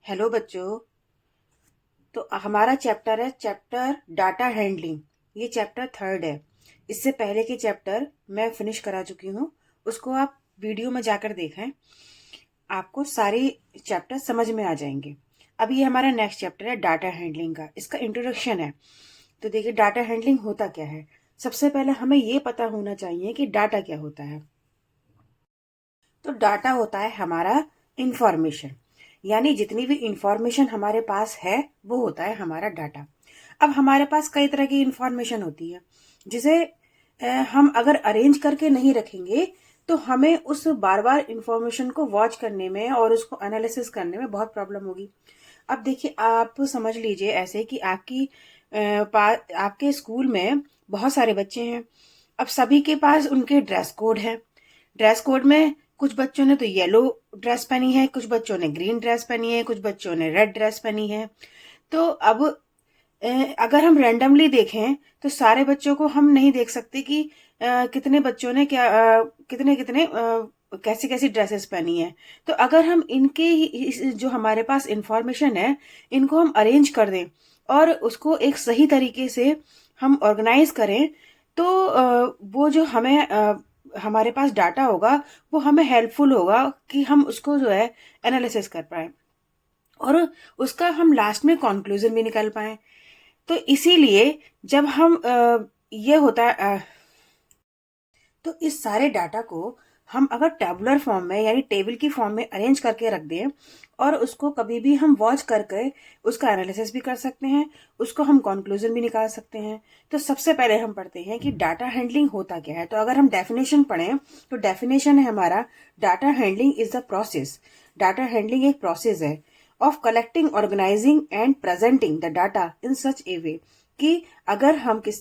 Hello बच्चों। तो हमारा चैप्टर है चैप्टर डाटा हैंडलिंग। ये चैप्टर थर्ड है। इससे पहले के चैप्टर मैं फिनिश करा चुकी हूँ, उसको आप वीडियो में जाकर देखें, आपको सारे चैप्टर समझ में आ जाएंगे। अब ये हमारा नेक्स्ट चैप्टर है डाटा हैंडलिंग का। इसका इंट्रोडक्शन है। तो देखिए, डाटा हैंडलिंग होता क्या है। सबसे पहले हमें ये पता होना चाहिए कि डाटा क्या होता है। तो डाटा होता है हमारा इंफॉर्मेशन, यानी जितनी भी इंफॉर्मेशन हमारे पास है वो होता है हमारा डाटा। अब हमारे पास कई तरह की इंफॉर्मेशन होती है, जिसे हम अगर अरेंज करके नहीं रखेंगे तो हमें उस बार बार इंफॉर्मेशन को वॉच करने में और उसको एनालिसिस करने में बहुत प्रॉब्लम होगी। अब देखिए, आप समझ लीजिए ऐसे कि आपके स्कूल में बहुत सारे बच्चे हैं। अब सभी के पास उनके ड्रेस कोड है। ड्रेस कोड में कुछ बच्चों ने तो येलो ड्रेस पहनी है, कुछ बच्चों ने ग्रीन ड्रेस पहनी है, कुछ बच्चों ने रेड ड्रेस पहनी है। तो अब अगर हम रैंडमली देखें तो सारे बच्चों को हम नहीं देख सकते कि कितने बच्चों ने कितने कितने कैसी कैसी ड्रेसेस पहनी है। तो अगर हम जो हमारे पास इंफॉर्मेशन है, इनको हम अरेंज कर दें और उसको एक सही तरीके से हम ऑर्गेनाइज करें, तो वो जो हमारे पास डाटा होगा वो हमें हेल्पफुल होगा कि हम उसको जो है एनालिसिस कर पाए और उसका हम लास्ट में कंक्लूजन भी निकाल पाए। तो इसीलिए जब हम ये होता है तो इस सारे डाटा को हम अगर टेबुलर फॉर्म में यानी टेबल की फॉर्म में अरेंज करके रख दें और उसको कभी भी हम वॉच करके उसका एनालिसिस भी कर सकते हैं, उसको हम कंक्लूजन भी निकाल सकते हैं। तो सबसे पहले हम पढ़ते हैं कि डाटा हैंडलिंग होता क्या है। तो अगर हम डेफिनेशन पढ़ें तो डेफिनेशन है हमारा, data handling is the process. Data handling एक प्रोसेस है of collecting, organising and presenting the data in such a way कि अगर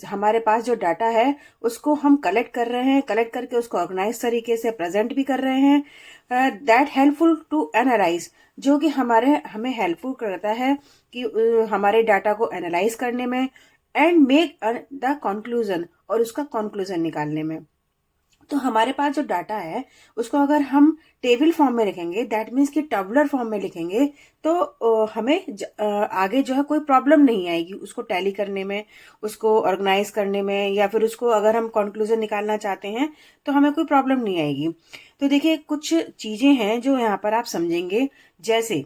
हमारे पास जो डाटा है उसको हम कलेक्ट कर रहे हैं, कलेक्ट करके उसको ऑर्गेनाइज तरीके से प्रेजेंट भी कर रहे हैं, दैट हेल्पफुल टू एनालाइज, जो कि हमें हेल्पफुल करता है कि हमारे डाटा को एनालाइज करने में एंड मेक द कंक्लूजन, और उसका कंक्लूजन निकालने में। तो हमारे पास जो डाटा है उसको अगर हम टेबल फॉर्म में लिखेंगे, दैट मीन्स कि टैबुलर फॉर्म में लिखेंगे, तो आगे जो है कोई प्रॉब्लम नहीं आएगी उसको टैली करने में, उसको ऑर्गेनाइज करने में, या फिर उसको अगर हम कंक्लूजन निकालना चाहते हैं तो हमें कोई प्रॉब्लम नहीं आएगी। तो देखिए, कुछ चीजें हैं जो यहाँ पर आप समझेंगे। जैसे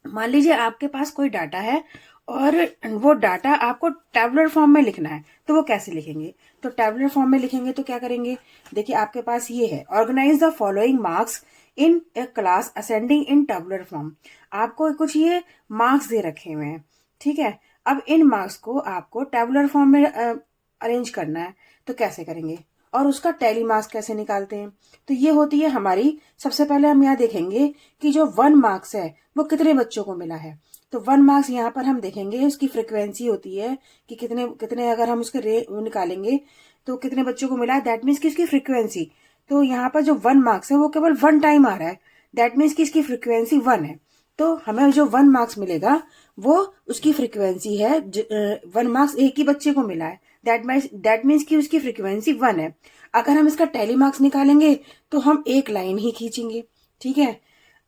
मान लीजिए आपके पास कोई डाटा है और वो डाटा आपको टैबुलर फॉर्म में लिखना है, तो वो कैसे लिखेंगे। तो टैबुलर फॉर्म में लिखेंगे तो क्या करेंगे, देखिए आपके पास ये है, organise the following marks in a class ascending in tabular form. आपको कुछ ये मार्क्स दे रखे हुए हैं, ठीक है। अब इन मार्क्स को आपको टैबुलर फॉर्म में अरेंज करना है, तो कैसे करेंगे और उसका टैली मार्क्स कैसे निकालते हैं। तो ये होती है हमारी, सबसे पहले हम यहाँ देखेंगे कि जो 1 मार्क्स है वो कितने बच्चों को मिला है। तो 1 मार्क्स यहाँ पर हम देखेंगे उसकी फ्रिक्वेंसी होती है कि कितने कितने, अगर हम उसके वो निकालेंगे तो कितने बच्चों को मिला है, दैट मीन्स कि इसकी फ्रिक्वेंसी। तो यहाँ पर जो 1 मार्क्स है वो केवल 1 टाइम आ रहा है, दैट मीन्स कि इसकी फ्रिक्वेंसी 1 है। तो हमें जो 1 मार्क्स मिलेगा वो उसकी फ्रिक्वेंसी है, 1 मार्क्स एक ही बच्चे को मिला है, दैट मीन्स कि उसकी फ्रिक्वेंसी 1 है। अगर हम इसका टैली मार्क्स निकालेंगे तो हम एक लाइन ही खींचेंगे, ठीक है।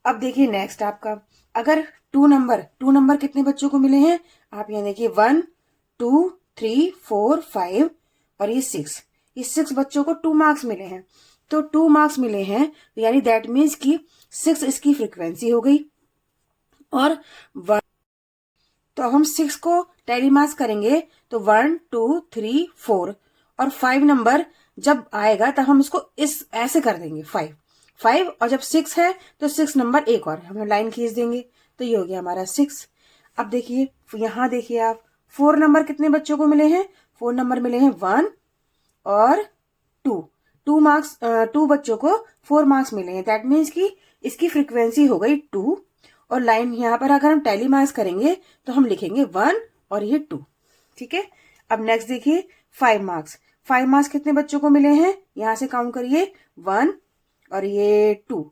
अब देखिए नेक्स्ट आपका, अगर 2 नंबर कितने बच्चों को मिले हैं, आप यहाँ देखिए 1 2 3 4 5 और ये 6, ये 6 बच्चों को 2 मार्क्स मिले हैं। तो 2 मार्क्स मिले हैं, यानी दैट मीन्स कि 6 इसकी फ्रिक्वेंसी हो गई। और तो अब हम 6 को टैली मार्क्स करेंगे तो 1 2 3 4, और 5 नंबर जब आएगा तब हम उसको इस ऐसे कर देंगे 5 5, और जब 6 है तो 6 नंबर एक और हम लाइन खींच देंगे, तो ये हो गया हमारा 6। अब देखिए यहाँ देखिए आप, 4 नंबर कितने बच्चों को मिले हैं, 4 नंबर मिले हैं 1 और 2, 2 मार्क्स 2 बच्चों को 4 मार्क्स मिले हैं, दैट मीन्स कि इसकी फ्रिक्वेंसी हो गई 2। और लाइन यहाँ पर अगर हम टैली मार्क्स करेंगे तो हम लिखेंगे 1 और ये 2, ठीक है। अब नेक्स्ट देखिए 5 मार्क्स, 5 मार्क्स कितने बच्चों को मिले हैं, यहां से काउंट करिए 1 और ये 2,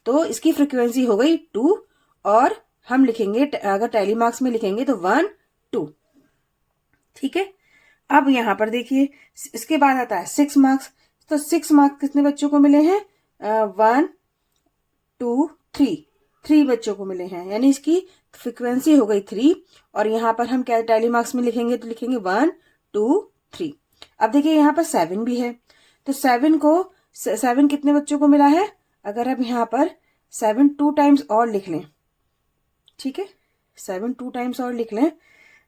तो इसकी फ्रिक्वेंसी हो गई 2। और हम लिखेंगे अगर टैली मार्क्स में लिखेंगे तो 1 2, ठीक है। अब यहां पर देखिए इसके बाद आता है 6 मार्क्स, तो 6 मार्क्स कितने बच्चों को मिले हैं, 1 2 3, 3 बच्चों को मिले हैं, यानी इसकी फ्रीक्वेंसी हो गई 3। और यहाँ पर हम क्या टैली मार्क्स में लिखेंगे, तो लिखेंगे 1 2 3। अब देखिए यहाँ पर 7 भी है, तो 7 कितने बच्चों को मिला है, अगर हम यहाँ पर 7 2 टाइम्स और लिख लें, ठीक है, 7 2 टाइम्स और लिख लें,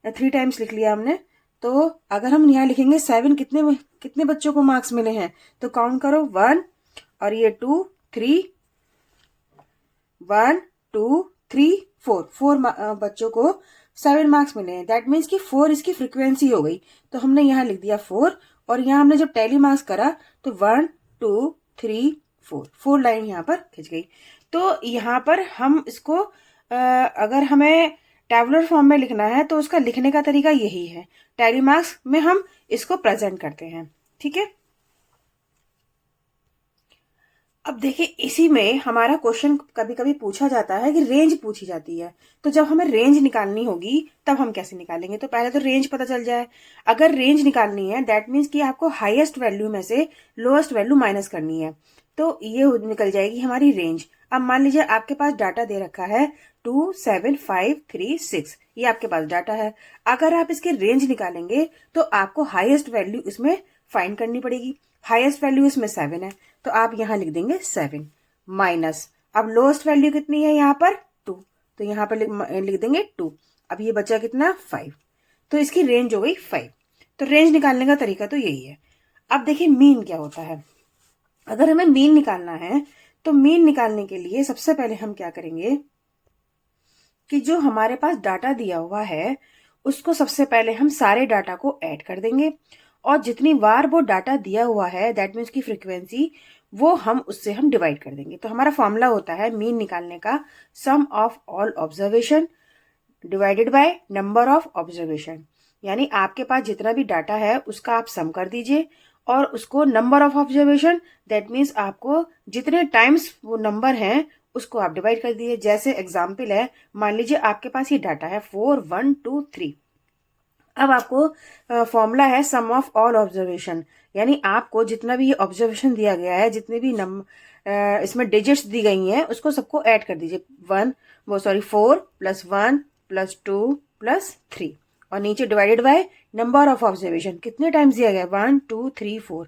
3 टाइम्स लिख लिया हमने, तो अगर हम यहाँ लिखेंगे 7 कितने बच्चों को मार्क्स मिले हैं, तो काउंट करो 1 और ये 2 3, 1 2 3 4 बच्चों को 7 मार्क्स मिले हैं। दैट मीन्स कि 4 इसकी फ्रीक्वेंसी हो गई, तो हमने यहाँ लिख दिया 4। और यहाँ हमने जब टैली मार्क्स करा तो 1 2 3 4 लाइन यहाँ पर खिंच गई। तो यहाँ पर हम इसको अगर हमें टैबुलर फॉर्म में लिखना है तो उसका लिखने का तरीका यही है, टैली मार्क्स में हम इसको प्रेजेंट करते हैं, ठीक है। अब देखिए इसी में हमारा क्वेश्चन कभी कभी पूछा जाता है कि रेंज पूछी जाती है, तो जब हमें रेंज निकालनी होगी तब हम कैसे निकालेंगे, तो पहले तो रेंज पता चल जाए। अगर रेंज निकालनी है दैट मीन्स कि आपको हाईएस्ट वैल्यू में से लोएस्ट वैल्यू माइनस करनी है, तो ये निकल जाएगी हमारी रेंज। अब मान लीजिए आपके पास डाटा दे रखा है 2 7 5 3 6, ये आपके पास डाटा है। अगर आप इसके रेंज निकालेंगे तो आपको हाईएस्ट वैल्यू इसमें फाइंड करनी पड़ेगी। हाईएस्ट वैल्यू इसमें 7 है, तो आप यहाँ लिख देंगे 7 माइनस, अब लोएस्ट वैल्यू कितनी है यहाँ पर 2, तो यहाँ पर लिख देंगे 2। अब ये बचा कितना 5, तो इसकी रेंज हो गई 5। तो रेंज निकालने का तरीका तो यही है। अब देखिए मीन क्या होता है। अगर हमें मीन निकालना है तो मीन निकालने के लिए सबसे पहले हम क्या करेंगे कि जो हमारे पास डाटा दिया हुआ है उसको सबसे पहले हम सारे डाटा को ऐड कर देंगे, और जितनी बार वो डाटा दिया हुआ है दैट मीन्स की फ्रीक्वेंसी वो उससे हम डिवाइड कर देंगे। तो हमारा फॉर्मूला होता है मीन निकालने का, sum of all observation divided by number of observation. यानी आपके पास जितना भी डाटा है उसका आप सम कर दीजिए और उसको number of observation that means आपको जितने टाइम्स वो नंबर हैं उसको आप डिवाइड कर दिए। जैसे एग्जाम्पल है, मान लीजिए आपके पास ये डाटा है 4 1 2 3। अब आपको फॉर्मूला है सम ऑफ ऑल ऑब्जर्वेशन, यानी आपको जितना भी ये ऑब्जर्वेशन दिया गया है, जितने भी इसमें डिजिट्स दी गई हैं उसको सबको ऐड कर दीजिए। 4 + 1 + 2 + 3, और नीचे divided by number of observation, कितने टाइम्स दिया गया 1 2 3 4,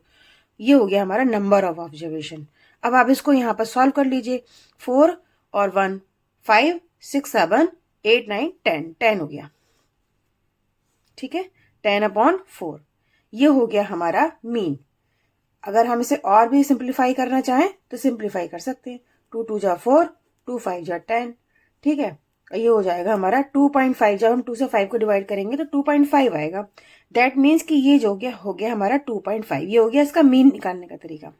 ये हो गया हमारा नंबर ऑफ ऑब्जर्वेशन। अब आप इसको यहाँ पर सॉल्व कर लीजिए, 4 और 1 5 6 7 8 9 10 हो गया, ठीक है, 10/4 ये हो गया हमारा मीन। अगर हम इसे और भी सिंप्लीफाई करना चाहें तो सिंप्लीफाई कर सकते हैं, 2 2 जा 4 2 5 जा 10, ठीक है, ये हो जाएगा हमारा 2.5। जब हम 2 से 5 को डिवाइड करेंगे तो 2.5 आएगा। दैट मीन्स कि ये जो हो गया हमारा 2.5, ये हो गया इसका मीन निकालने का तरीका।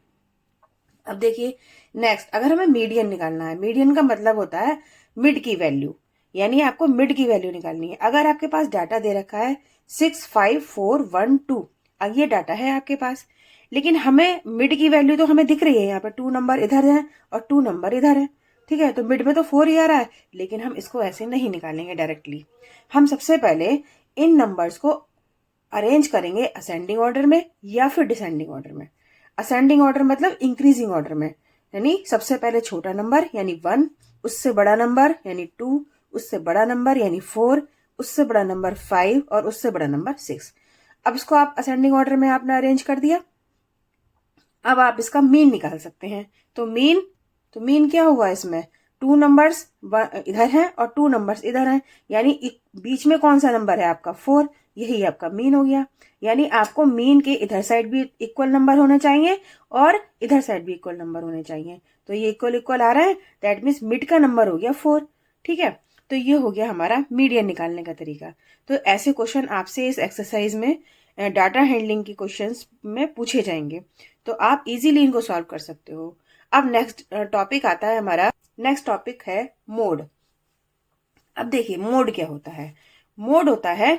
अब देखिए नेक्स्ट, अगर हमें मीडियन निकालना है, मीडियन का मतलब होता है मिड की वैल्यू, यानी आपको मिड की वैल्यू निकालनी है। अगर आपके पास डाटा दे रखा है 6 5 4 1 2, अब ये डाटा है आपके पास, लेकिन हमें मिड की वैल्यू तो हमें दिख रही है, यहाँ पे 2 नंबर इधर है और 2 नंबर इधर है, ठीक है, तो मिड में तो 4 ही आ रहा है, लेकिन हम इसको ऐसे नहीं निकालेंगे डायरेक्टली। हम सबसे पहले इन नंबर्स को अरेंज करेंगे असेंडिंग ऑर्डर में या फिर डिसेंडिंग ऑर्डर में। असेंडिंग ऑर्डर मतलब इंक्रीजिंग ऑर्डर में, यानी सबसे पहले छोटा नंबर यानी 1, उससे बड़ा नंबर यानी 2, उससे बड़ा नंबर यानी 4, उससे बड़ा नंबर 5 और उससे बड़ा नंबर 6। अब इसको आप असेंडिंग ऑर्डर में आपने अरेंज कर दिया। अब आप इसका मीन निकाल सकते हैं। तो मीन क्या हुआ, इसमें 2 नंबर्स इधर हैं और 2 नंबर्स इधर हैं, यानी बीच में कौन सा नंबर है आपका 4, यही आपका मीन हो गया। यानी आपको मीन के इधर साइड भी इक्वल नंबर होने चाहिए और इधर साइड भी इक्वल नंबर होने चाहिए। तो ये इक्वल आ रहा है, दैट मीन्स मिड का नंबर हो गया 4, ठीक है। तो ये हो गया हमारा मीडियन निकालने का तरीका। तो ऐसे क्वेश्चन आपसे इस एक्सरसाइज में डाटा हैंडलिंग की क्वेश्चंस में पूछे जाएंगे, तो आप इजीली इनको सॉल्व कर सकते हो। अब नेक्स्ट टॉपिक आता है हमारा, नेक्स्ट टॉपिक है मोड। अब देखिए मोड क्या होता है। मोड होता है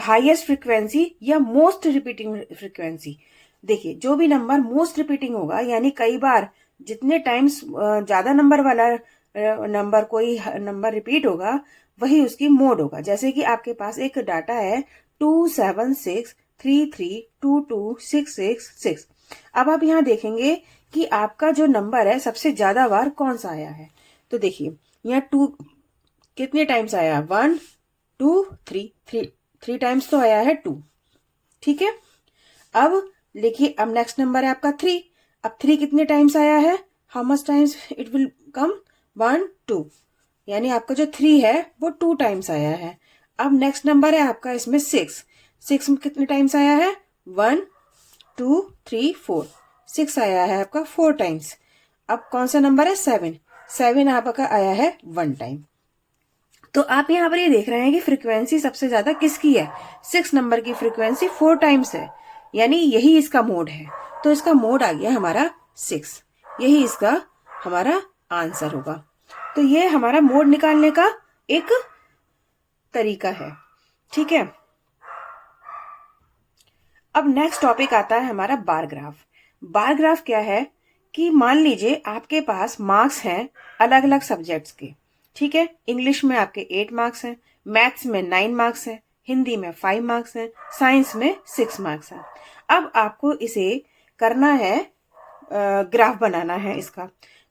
हाईएस्ट फ्रीक्वेंसी या मोस्ट रिपीटिंग फ्रीक्वेंसी। देखिए जो भी नंबर मोस्ट रिपीटिंग होगा, यानी कई बार जितने टाइम्स ज्यादा नंबर वाला नंबर कोई नंबर रिपीट होगा वही उसकी मोड होगा। जैसे कि आपके पास एक डाटा है 2 7 6 3 3 2 2 6 6 6। अब आप यहाँ देखेंगे कि आपका जो नंबर है सबसे ज्यादा बार कौन सा आया है। तो देखिए यहाँ 2 कितने टाइम्स आया, 1 2 3, 3 टाइम्स तो आया है 2। ठीक है, अब देखिए अब नेक्स्ट नंबर है आपका 3। अब 3 कितने टाइम्स आया है, how much times it will come, 1 2, यानी आपका जो 3 है वो 2 टाइम्स आया है। अब नेक्स्ट नंबर है आपका इसमें 6। 6 में कितने टाइम्स आया है, 1 2 3 4, 6 आया है आपका 4 टाइम्स। अब कौन सा नंबर है, 7। 7 आपका आया है 1 टाइम। तो आप यहाँ पर ये देख रहे हैं कि फ्रीक्वेंसी सबसे ज्यादा किसकी है, 6 नंबर की फ्रीक्वेंसी 4 टाइम्स है, यानी यही इसका मोड है। तो इसका मोड आ गया हमारा 6, यही इसका हमारा आंसर होगा। तो ये हमारा मोड निकालने का एक तरीका है। ठीक है, अब नेक्स्ट टॉपिक आता है हमारा बार ग्राफ। बार ग्राफ क्या है कि मान लीजिए आपके पास मार्क्स हैं अलग अलग सब्जेक्ट्स के। ठीक है, इंग्लिश में आपके 8 मार्क्स हैं, मैथ्स में 9 मार्क्स हैं, हिंदी में 5 मार्क्स हैं, साइंस में 6 मार्क्स हैं। अब आपको इसे करना है, ग्राफ बनाना है इसका।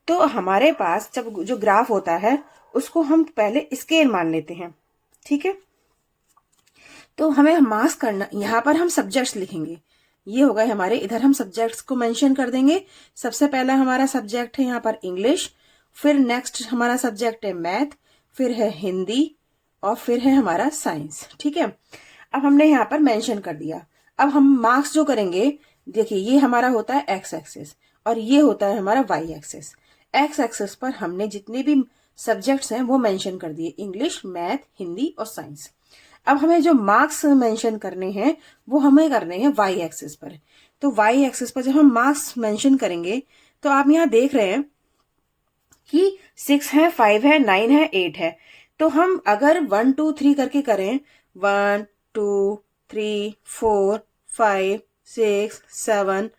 तो हमारे पास जब जो ग्राफ होता है उसको हम पहले स्केल मान लेते हैं। ठीक है, तो हमें मार्क्स करना, यहाँ पर हम सब्जेक्ट्स लिखेंगे, ये हो गए हमारे, इधर हम सब्जेक्ट्स को मेंशन कर देंगे। सबसे पहला हमारा सब्जेक्ट है यहाँ पर इंग्लिश, फिर नेक्स्ट हमारा सब्जेक्ट है मैथ, फिर है हिंदी, और फिर है हमारा साइंस। ठीक है, अब हमने यहाँ पर मेंशन कर दिया। अब हम मार्क्स जो करेंगे, देखिए ये हमारा होता है एक्स एक्सिस और ये होता है हमारा वाई एक्सिस। एक्स एक्सिस पर हमने जितने भी सब्जेक्ट्स हैं वो मेंशन कर दिए, इंग्लिश मैथ हिंदी और साइंस। अब हमें जो मार्क्स मेंशन करने हैं वो हमें करने हैं वाई एक्सिस पर। तो वाई एक्सिस पर जब हम मार्क्स मेंशन करेंगे तो आप यहाँ देख रहे हैं कि 6 है, 5 है, 9 है, 8 है। तो हम अगर 1 2 3 करके करें, 1 2 3 4 5 6 7,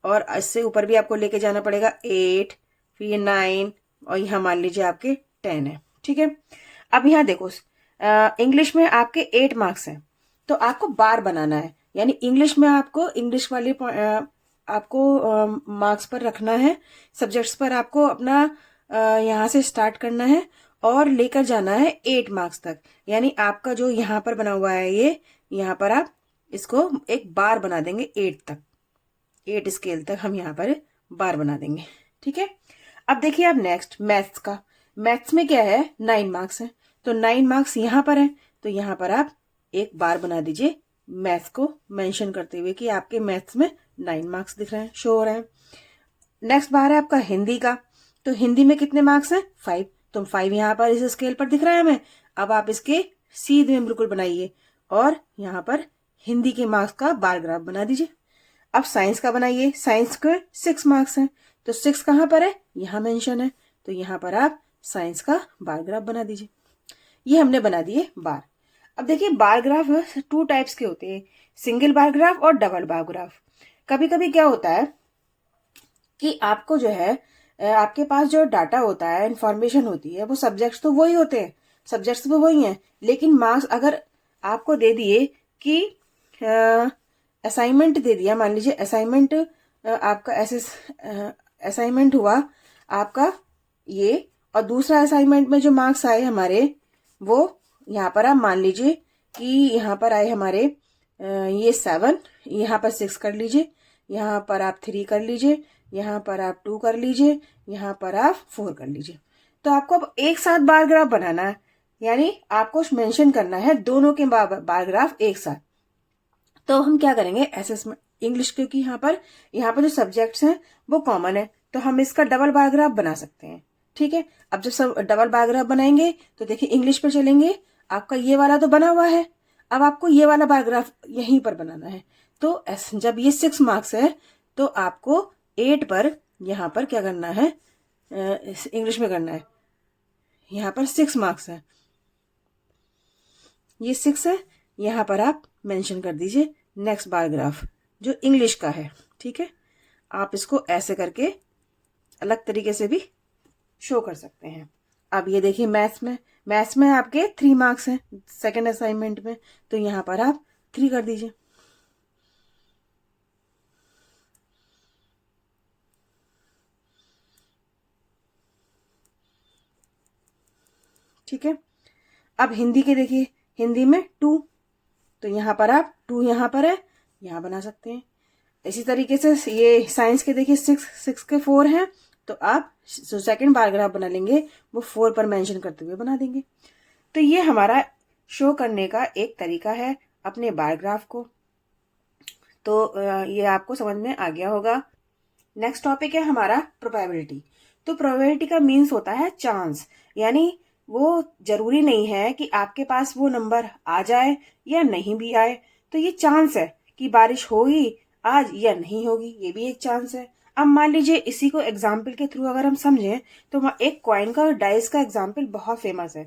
और इससे ऊपर भी आपको लेके जाना पड़ेगा 8, फिर 9, और यहाँ मान लीजिए आपके 10 है। ठीक है, अब यहाँ देखो इंग्लिश में आपके 8 मार्क्स हैं, तो आपको बार बनाना है, यानी इंग्लिश में आपको इंग्लिश वाले आपको मार्क्स पर रखना है, सब्जेक्ट्स पर आपको अपना यहाँ से स्टार्ट करना है और लेकर जाना है 8 मार्क्स तक। यानी आपका जो यहाँ पर बना हुआ है ये, यहाँ पर आप इसको एक बार बना देंगे 8 तक, 8 स्केल तक हम यहाँ पर बार बना देंगे। ठीक है, अब देखिए आप नेक्स्ट मैथ्स का। मैथ्स में क्या है, 9 मार्क्स है, तो 9 मार्क्स यहाँ पर है, तो यहाँ पर आप एक बार बना दीजिए मैथ्स को मेंशन करते हुए कि आपके मैथ्स में 9 मार्क्स दिख रहे हैं, शो हो रहे हैं। नेक्स्ट बार है आपका हिंदी का, तो हिंदी में कितने मार्क्स हैं, 5, तो 5 यहाँ पर इस स्केल पर दिख रहा है हमें। अब आप इसके सीधे में बिल्कुल बनाइए और यहाँ पर हिंदी के मार्क्स का बार ग्राफ बना दीजिए। अब साइंस का बनाइए, साइंस के 6 मार्क्स हैं, तो 6 कहाँ पर है, यहाँ मेंशन है, तो यहाँ पर आप साइंस का बार ग्राफ बना दीजिए। ये हमने बना दिए बार। अब देखिए बार ग्राफ 2 टाइप्स के होते हैं, सिंगल बार ग्राफ और डबल बार ग्राफ। कभी कभी क्या होता है कि आपको जो है आपके पास जो डाटा होता है, इंफॉर्मेशन होती है, वो सब्जेक्ट्स तो वही होते हैं, सब्जेक्ट्स तो वही हैं, लेकिन मार्क्स अगर आपको दे दिए कि असाइनमेंट दे दिया, मान लीजिए असाइनमेंट आपका ऐसे असाइनमेंट हुआ आपका ये, और दूसरा असाइनमेंट में जो मार्क्स आए हमारे वो यहाँ पर आप मान लीजिए कि यहाँ पर आए हमारे ये 7, यहाँ पर 6 कर लीजिए, यहाँ पर आप 3 कर लीजिए, यहाँ पर आप 2 कर लीजिए, यहाँ पर आप 4 कर लीजिए। तो आपको अब एक साथ बार ग्राफ बनाना है, यानी आपको मेंशन करना है दोनों के बार ग्राफ एक साथ। तो हम क्या करेंगे, असेसमेंट इंग्लिश, क्योंकि यहाँ पर जो सब्जेक्ट्स हैं वो कॉमन है, तो हम इसका डबल बार ग्राफ बना सकते हैं। ठीक है, अब जब सब डबल बार ग्राफ बनाएंगे तो देखिए इंग्लिश पर चलेंगे, आपका ये वाला तो बना हुआ है, अब आपको ये वाला बार ग्राफ यहीं पर बनाना है। तो जब ये 6 मार्क्स है तो आपको 8 पर यहाँ पर क्या करना है, इंग्लिश में करना है, यहाँ पर 6 मार्क्स है, ये 6 है, यहाँ पर आप मेंशन कर दीजिए नेक्स्ट बार ग्राफ जो इंग्लिश का है। ठीक है, आप इसको ऐसे करके अलग तरीके से भी शो कर सकते हैं। अब ये देखिए मैथ्स में आपके 3 मार्क्स हैं सेकंड असाइनमेंट में, तो यहाँ पर आप 3 कर दीजिए। ठीक है। अब हिंदी के देखिए, हिंदी में 2, तो यहाँ पर आप 2 यहाँ पर है, यहाँ बना सकते हैं। इसी तरीके से ये साइंस के देखिए 6 के 4 हैं, तो आप जो सेकंड पैराग्राफ बना लेंगे वो 4 पर मेंशन करते हुए बना देंगे। तो ये हमारा शो करने का एक तरीका है अपने पैराग्राफ को। तो ये आपको समझ में आ गया होगा। नेक्स्ट टॉपिक है हमारा प्रोबेबिलिटी। तो प्रोबेबिलिटी का मीन्स होता है चांस, यानी वो जरूरी नहीं है कि आपके पास वो नंबर आ जाए या नहीं भी आए। तो ये चांस है कि बारिश होगी आज या नहीं होगी, ये भी एक चांस है। अब मान लीजिए इसी को एग्जाम्पल के थ्रू अगर हम समझें तो एक कॉइन का और डाइस का एग्जाम्पल बहुत फेमस है।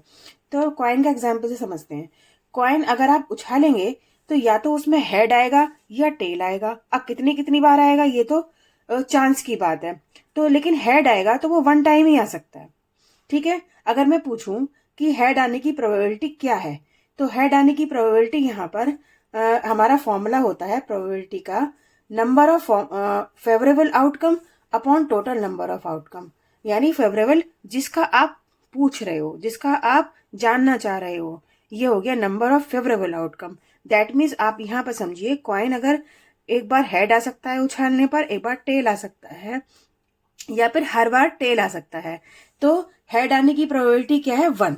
तो कॉइन का एग्जाम्पल से समझते हैं। कॉइन अगर आप उछालेंगे तो या तो उसमें हेड आएगा या टेल आएगा। अब कितनी कितनी बार आएगा ये तो चांस की बात है। तो लेकिन हेड आएगा तो वो 1 टाइम ही आ सकता है, ठीक है। अगर मैं पूछूं कि हेड आने की प्रोबेबिलिटी क्या है, तो हेड आने की प्रोबेबिलिटी यहाँ पर हमारा फॉर्मूला होता है प्रोबेबिलिटी का, number of favourable outcome upon total number of outcome. यानी फेवरेबल जिसका आप पूछ रहे हो, जिसका आप जानना चाह रहे हो, ये हो गया number of favourable outcome. That means आप यहाँ पर समझिए, कॉइन अगर एक बार हेड आ सकता है उछालने पर, एक बार टेल आ सकता है, या फिर हर बार टेल आ सकता है। तो हेड आने की प्रोबेबिलिटी क्या है 1,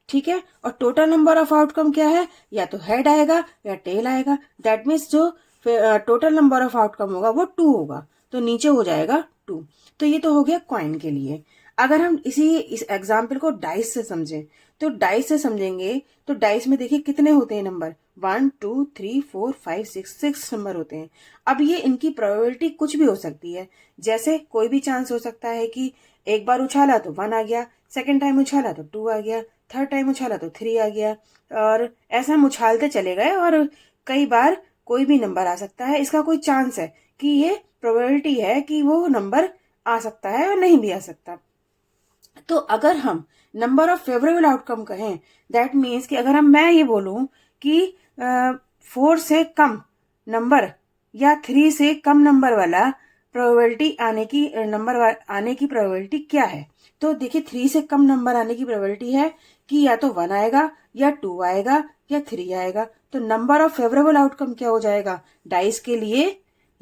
ठीक है। और टोटल नंबर ऑफ आउटकम क्या है, या तो हेड आएगा या टेल आएगा। दैट मीन्स जो टोटल नंबर ऑफ आउटकम होगा वो 2 होगा, तो नीचे हो जाएगा 2। तो ये तो हो गया कॉइन के लिए। अगर हम इस एग्जाम्पल को डाइस से समझें, तो डाइस से समझेंगे तो डाइस में देखिए कितने होते हैं नंबर, 1 2 3 4 5 6 नंबर होते हैं। अब ये इनकी प्रोबेबिलिटी कुछ भी हो सकती है। जैसे कोई भी चांस हो सकता है कि एक बार उछाला तो 1 आ गया, सेकेंड टाइम उछाला तो 2 आ गया, थर्ड टाइम उछाला तो 3 आ गया, और ऐसा हम उछालते चले गए और कई बार कोई भी नंबर आ सकता है। इसका कोई चांस है कि ये प्रोबेबिलिटी है कि वो नंबर आ सकता है और नहीं भी आ सकता। तो अगर हम नंबर ऑफ फेवरेबल आउटकम कहें, दैट मीन्स कि अगर मैं ये बोलूं कि 4 से कम नंबर या 3 से कम नंबर वाला प्रोबेबिलिटी आने की प्रोबेबिलिटी क्या है, तो देखिए 3 से कम नंबर आने की प्रोबेबिलिटी है कि या तो 1 आएगा या 2 आएगा या 3 आएगा। तो नंबर ऑफ फेवरेबल आउटकम क्या हो जाएगा डाइस के लिए,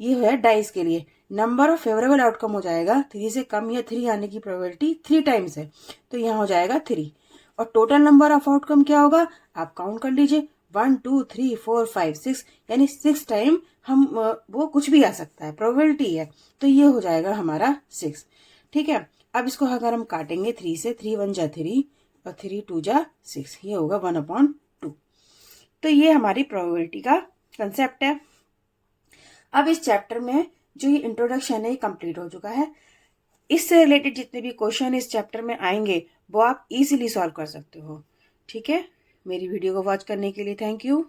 ये है डाइस के लिए नंबर ऑफ फेवरेबल आउटकम हो जाएगा 3 से कम या 3 आने की प्रोबेबिलिटी 3 टाइम्स है, तो यहाँ हो जाएगा 3। और टोटल नंबर ऑफ आउटकम क्या होगा, आप काउंट कर लीजिए, 1 2 3 4 5 6, यानी 6 टाइम हम वो कुछ भी आ सकता है, प्रोबेबिलिटी है, तो ये हो जाएगा हमारा 6, ठीक है। अब इसको अगर हम काटेंगे 3 से, 3 1 जा 3 और 3 2 जा 6, ये होगा 1/2। तो ये हमारी प्रोबेबिलिटी का कंसेप्ट है। अब इस चैप्टर में जो ये इंट्रोडक्शन है ये कंप्लीट हो चुका है। इससे रिलेटेड जितने भी क्वेश्चन इस चैप्टर में आएंगे वो आप इजीली सॉल्व कर सकते हो, ठीक है। मेरी वीडियो को वॉच करने के लिए थैंक यू।